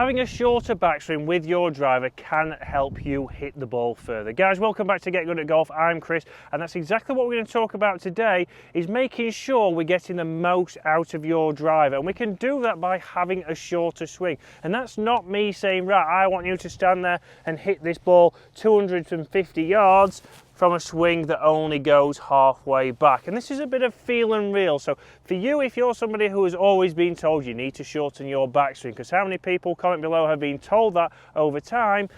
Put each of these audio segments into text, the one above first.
Having a shorter backswing with your driver can help you hit the ball further. Guys, welcome back to Get Good at Golf. I'm Chris, and that's exactly what we're going to talk about today, is making sure we're getting the most out of your driver. And we can do that by having a shorter swing. And that's not me saying, right, I want you to stand there and hit this ball 250 yards from a swing that only goes halfway back. And this is a bit of feel and real. So for you, if you're somebody who has always been told you need to shorten your backswing, because how many people, comment below, have been told that over time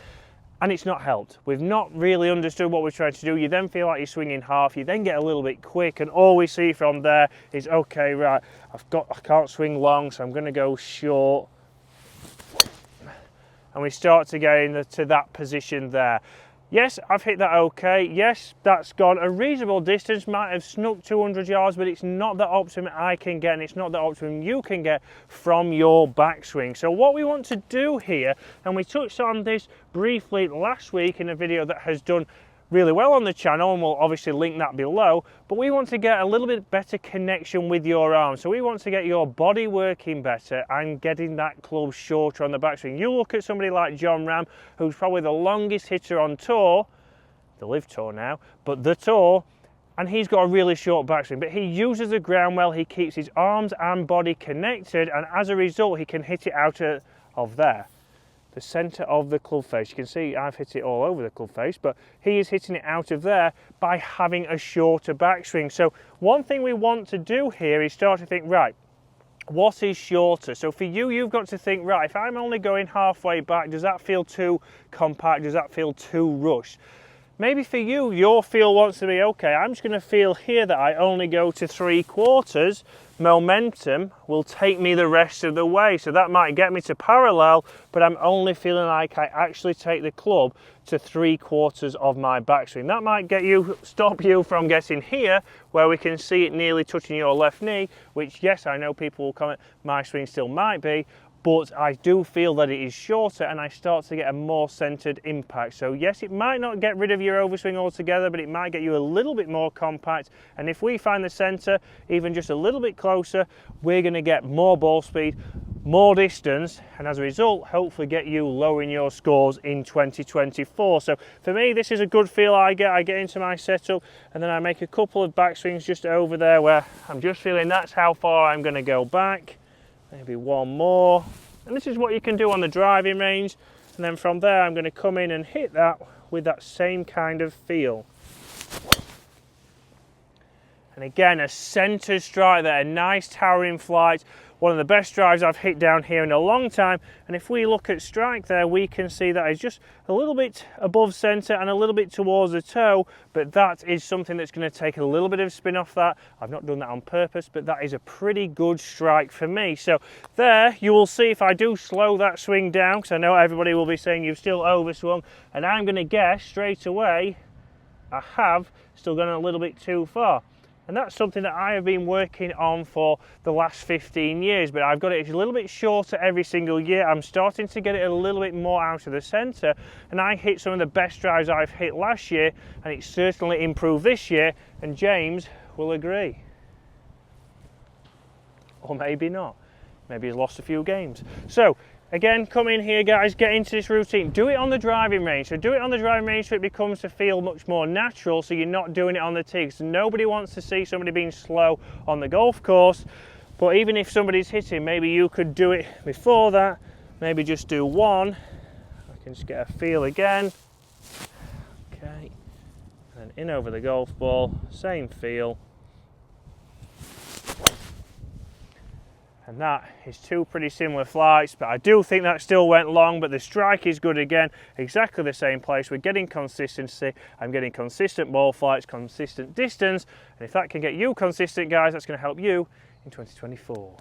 and it's not helped? We've not really understood what we're trying to do. You then feel like you're swinging half, you then get a little bit quick, and all we see from there is, okay, right, I can't swing long, so I'm going to go short. And we start to get into that position there. Yes, I've hit that okay. Yes, that's gone a reasonable distance, might have snuck 200 yards, but it's not the optimum I can get, and it's not the optimum you can get from your backswing. So what we want to do here, and we touched on this briefly last week in a video that has done really well on the channel, and we'll obviously link that below, but we want to get a little bit better connection with your arm. So we want to get your body working better and getting that club shorter on the backswing. You look at somebody like Jon Rahm, who's probably the longest hitter on tour, the Live Tour now, but the tour, and he's got a really short backswing, but he uses the ground well, he keeps his arms and body connected, and as a result he can hit it out of there, the centre of the club face. You can see I've hit it all over the club face, but he is hitting it out of there by having a shorter backswing. So one thing we want to do here is start to think, right, what is shorter? So for you, you've got to think, right, if I'm only going halfway back, does that feel too compact? Does that feel too rushed? Maybe for you, your feel wants to be, okay, I'm just going to feel here that I only go to 3/4. Momentum will take me the rest of the way. So that might get me to parallel, but I'm only feeling like I actually take the club to 3/4 of my backswing. That might stop you from getting here, where we can see it nearly touching your left knee, which, yes, I know people will comment, my swing still might be, but I do feel that it is shorter and I start to get a more centered impact. So yes, it might not get rid of your overswing altogether, but it might get you a little bit more compact. And if we find the center even just a little bit closer, we're going to get more ball speed, more distance, and as a result, hopefully get you lowering your scores in 2024. So for me, this is a good feel I get. I get into my setup and then I make a couple of backswings just over there where I'm just feeling that's how far I'm going to go back. Maybe one more, and this is what you can do on the driving range, and then from there I'm going to come in and hit that with that same kind of feel. And again, a centre strike there, a nice towering flight, one of the best drives I've hit down here in a long time. And if we look at strike there, we can see that it's just a little bit above centre and a little bit towards the toe, but that is something that's going to take a little bit of spin off that. I've not done that on purpose, but that is a pretty good strike for me. So there, you will see if I do slow that swing down, because I know everybody will be saying you've still overswung, and I'm going to guess straight away I have still gone a little bit too far. And that's something that I have been working on for the last 15 years, but I've got it a little bit shorter every single year. I'm starting to get it a little bit more out of the centre, and I hit some of the best drives I've hit last year, and it's certainly improved this year, and James will agree. Or maybe not. Maybe he's lost a few games. So again, come in here, guys, get into this routine. Do it on the driving range. So do it on the driving range so it becomes to feel much more natural, so you're not doing it on the tee. So nobody wants to see somebody being slow on the golf course. But even if somebody's hitting, maybe you could do it before that. Maybe just do one. I can just get a feel again. Okay. And then in over the golf ball, same feel. And that is two pretty similar flights, but I do think that still went long, but the strike is good again, exactly the same place. We're getting consistency, I'm getting consistent ball flights, consistent distance, and if that can get you consistent, guys, that's going to help you in 2024.